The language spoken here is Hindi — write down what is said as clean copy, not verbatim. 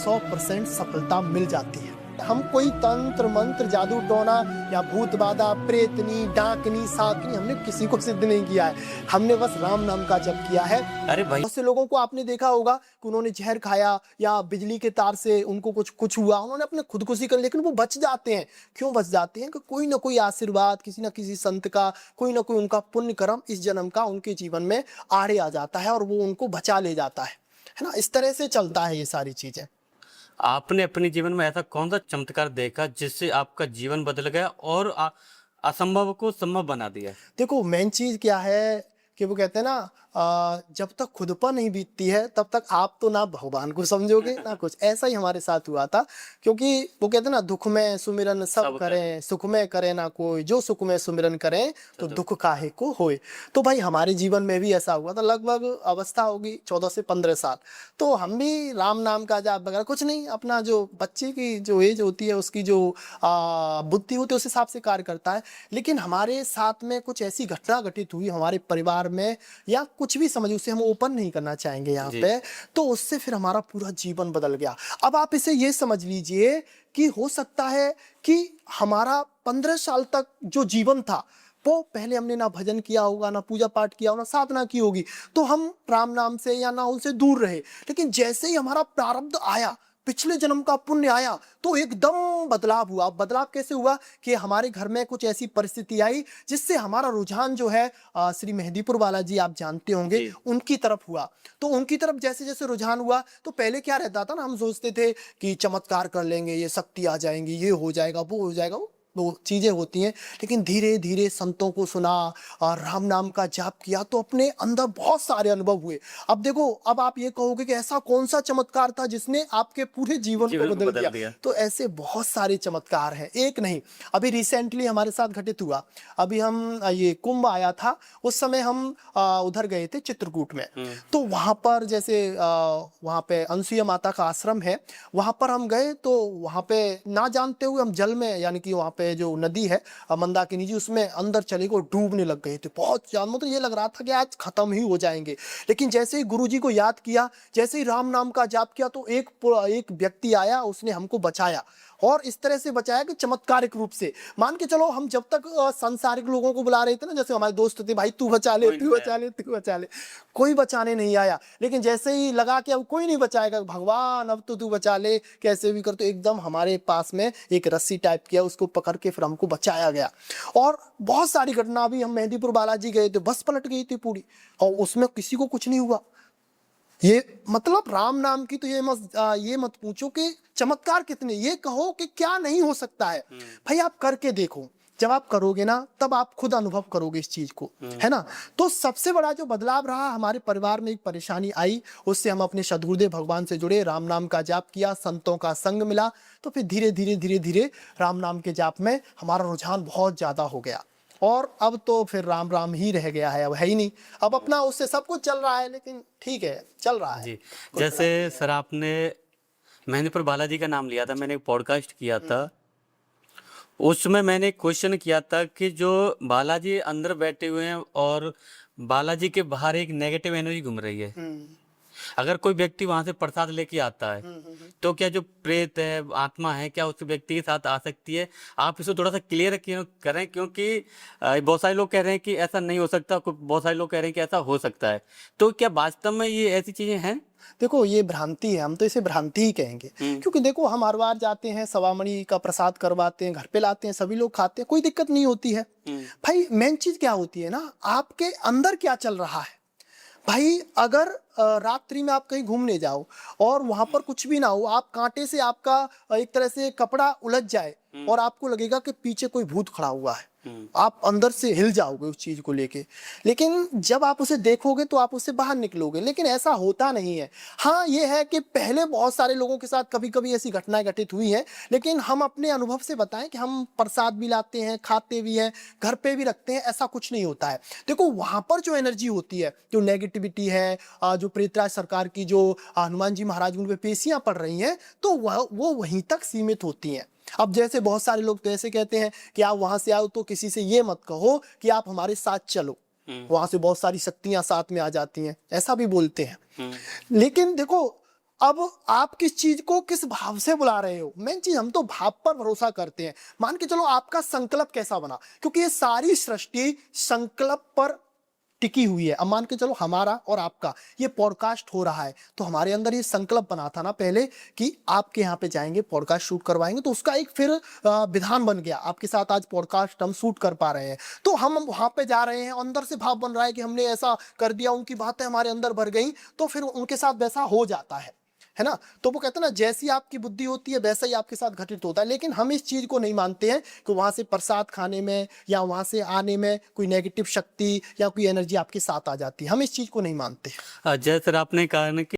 100% सफलता मिल जाती है। हम कोई तंत्र मंत्र जादू टोना या भूत बाधा प्रेतनी डाकनी साकनी हमने किसी को सिद्ध नहीं किया है। हमने बस राम नाम का जप किया है। अरे भाई, बहुत से लोगों को आपने देखा होगा कि उन्होंने जहर खाया या बिजली के तार से उनको कुछ हुआ, उन्होंने अपने खुदकुशी कर, लेकिन वो बच जाते हैं। क्यों बच जाते हैं? कि कोई ना कोई आशीर्वाद किसी ना किसी संत का, कोई ना कोई उनका पुण्य कर्म इस जन्म का उनके जीवन में आड़े आ जाता है और वो उनको बचा ले जाता है ना। इस तरह से चलता है ये सारी चीजें। आपने अपने जीवन में ऐसा कौन सा चमत्कार देखा जिससे आपका जीवन बदल गया और असंभव को संभव बना दिया? देखो मेन चीज क्या है कि वो कहते हैं ना, जब तक खुद पर नहीं बीतती है तब तक आप तो ना भगवान को समझोगे ना कुछ। ऐसा ही हमारे साथ हुआ था, क्योंकि वो कहते हैं ना, दुख में सुमिरन सब करें, सुख में करे ना कोई, जो सुख में सुमिरन करें तो दुख काहे को होए। तो भाई हमारे जीवन में भी ऐसा हुआ था। लगभग अवस्था होगी 14 से 15 साल। तो हम भी राम नाम का जाप वगैरह कुछ नहीं, अपना जो बच्चे की जो एज होती है उसकी जो बुद्धि होती है उस हिसाब से कार्य करता है। लेकिन हमारे साथ में कुछ ऐसी घटना घटित हुई हमारे परिवार में, या कुछ भी समझ, उसे हम ओपन नहीं करना चाहेंगे यहाँ पे, तो उससे फिर हमारा पूरा जीवन बदल गया। अब आप इसे ये समझ लीजिए कि हो सकता है कि हमारा 15 साल तक जो जीवन था वो पहले हमने ना भजन किया होगा, ना पूजा पाठ किया होगा, ना साधना की होगी, तो हम राम नाम से या ना उनसे दूर रहे। लेकिन जैसे ही हमारा प्रारब्ध आया, पिछले जन्म का पुण्य आया, तो एकदम बदलाव हुआ। बदलाव कैसे हुआ कि हमारे घर में कुछ ऐसी परिस्थिति आई जिससे हमारा रुझान जो है श्री मेहंदीपुर वाला जी आप जानते होंगे, उनकी तरफ हुआ। तो उनकी तरफ जैसे जैसे रुझान हुआ, तो पहले क्या रहता था ना, हम सोचते थे कि चमत्कार कर लेंगे, ये शक्ति आ जाएंगी, ये हो जाएगा, वो हो जाएगा, वो चीजें होती हैं। लेकिन धीरे धीरे संतों को सुना और राम नाम का जाप किया तो अपने अंदर बहुत सारे अनुभव हुए। अब देखो, अब आप ये कहोगे कि ऐसा कौन सा चमत्कार था जिसने आपके पूरे जीवन को बदल दिया? तो ऐसे बहुत सारे चमत्कार हैं, एक नहीं। अभी रिसेंटली हमारे साथ घटित हुआ। अभी हम ये कुंभ आया था, उस समय हम उधर गए थे चित्रकूट में। तो वहां पर जैसे वहां पे अनसुईया माता का आश्रम है, वहां पर हम गए। तो वहां पे ना जानते हुए हम जल में, यानी कि वहां पे जो नदी है मंदाकिनी जी, उसमें अंदर चले गए, डूबने लग गए थे। बहुत ज्यादा, मतलब ये लग रहा था कि आज खत्म ही हो जाएंगे। लेकिन जैसे ही गुरुजी को याद किया, जैसे ही राम नाम का जाप किया, तो एक व्यक्ति आया, उसने हमको बचाया। और इस तरह से बचाया कि चमत्कारिक रूप से। मान के चलो, हम जब तक सांसारिक लोगों को बुला रहे थे ना, जैसे हमारे दोस्त थे, भाई तू बचा ले, तू बचा ले, तू बचा ले, कोई बचाने नहीं आया। लेकिन जैसे ही लगा कि अब कोई नहीं बचाएगा, भगवान अब तो तू बचा ले, कैसे भी कर, तो एकदम हमारे पास में एक रस्सी टाइप किया, उसको पकड़ के फिर हमको बचाया गया। और बहुत सारी घटना, अभी हम मेहंदीपुर बालाजी गए थे, बस पलट गई थी पूरी, और उसमें किसी को कुछ नहीं हुआ। ये मतलब राम नाम की तो ये मत पूछो कि चमत्कार कितने, ये कहो कि क्या नहीं हो सकता है। भाई आप करके देखो, जब आप करोगे ना तब आप खुद अनुभव करोगे इस चीज को, है ना। तो सबसे बड़ा जो बदलाव रहा, हमारे परिवार में एक परेशानी आई, उससे हम अपने सद्गुरुदेव भगवान से जुड़े, राम नाम का जाप किया, संतों का संग मिला। तो फिर धीरे धीरे धीरे धीरे राम नाम के जाप में हमारा रुझान बहुत ज्यादा हो गया। और अब तो फिर राम राम ही रह गया है, अब है ही नहीं। अब अपना उससे सब कुछ चल रहा है, लेकिन ठीक है, चल रहा है। जी, जैसे सर आपने मेहंदीपुर बालाजी का नाम लिया था, मैंने एक पॉडकास्ट किया था, उसमें मैंने एक क्वेश्चन किया था कि जो बालाजी अंदर बैठे हुए हैं और बालाजी के बाहर एक नेगेटिव एनर्जी घूम रही है, अगर कोई व्यक्ति वहां से प्रसाद लेके आता है तो क्या जो प्रेत है, आत्मा है, क्या उस व्यक्ति के साथ आ सकती है? आप इसको थोड़ा सा क्लियर करें, क्योंकि बहुत सारे लोग कह रहे हैं कि ऐसा नहीं हो सकता, बहुत सारे लोग कह रहे हैं कि ऐसा हो सकता है। तो क्या वास्तव में ये ऐसी चीजें हैं? देखो ये भ्रांति है, हम तो इसे भ्रांति ही कहेंगे। क्योंकि देखो, हम हर बार जाते हैं, सवामणि का प्रसाद करवाते हैं, घर पे लाते हैं, सभी लोग खाते हैं, कोई दिक्कत नहीं होती है। भाई मेन चीज क्या होती है ना, आपके अंदर क्या चल रहा है। भाई अगर रात्रि में आप कहीं घूमने जाओ और वहां पर कुछ भी ना हो, आप कांटे से आपका एक तरह से कपड़ा उलझ जाए और आपको लगेगा कि पीछे कोई भूत खड़ा हुआ है, आप अंदर से हिल जाओगे उस चीज को लेके। लेकिन जब आप उसे देखोगे तो आप उससे बाहर निकलोगे। लेकिन ऐसा होता नहीं है। हाँ ये है कि पहले बहुत सारे लोगों के साथ कभी कभी ऐसी घटनाएं घटित हुई हैं, लेकिन हम अपने अनुभव से बताएं कि हम प्रसाद भी लाते हैं, खाते भी हैं, घर पे भी रखते हैं, ऐसा कुछ नहीं होता है। देखो वहां पर जो एनर्जी होती है, जो नेगेटिविटी है, जो प्रेतराज सरकार की जो हनुमान जी महाराज उन पे पेशियां पड़ रही हैं, तो वो वहीं तक सीमित होती हैं। अब जैसे बहुत सारे लोग तो ऐसे कहते हैं कि आप वहां से आओ तो किसी से ये मत कहो कि आप हमारे साथ चलो, वहां से बहुत सारी शक्तियां साथ में आ जाती हैं, ऐसा भी बोलते हैं। लेकिन देखो अब आप किस चीज को किस भाव से बुला रहे हो, मेन चीज हम तो भाव पर भरोसा करते हैं। मान के चलो आपका संकल्प कैसा बना, क्योंकि ये सारी सृष्टि संकल्प पर टिकी हुई है। अब मान के चलो हमारा और आपका ये पॉडकास्ट हो रहा है, तो हमारे अंदर ये संकल्प बना था ना पहले कि आपके यहाँ पे जाएंगे, पॉडकास्ट शूट करवाएंगे, तो उसका एक फिर विधान बन गया। आपके साथ आज पॉडकास्ट हम शूट कर पा रहे हैं, तो हम वहां पे जा रहे हैं, अंदर से भाव बन रहा है कि हमने ऐसा कर दिया, उनकी बातें हमारे अंदर भर गई, तो फिर उनके साथ वैसा हो जाता है ना। तो वो कहते हैं ना, जैसी आपकी बुद्धि होती है वैसा ही आपके साथ घटित होता है। लेकिन हम इस चीज को नहीं मानते हैं कि वहां से प्रसाद खाने में या वहां से आने में कोई नेगेटिव शक्ति या कोई एनर्जी आपके साथ आ जाती है, हम इस चीज को नहीं मानते। जैसे सर आपने कहा ना कि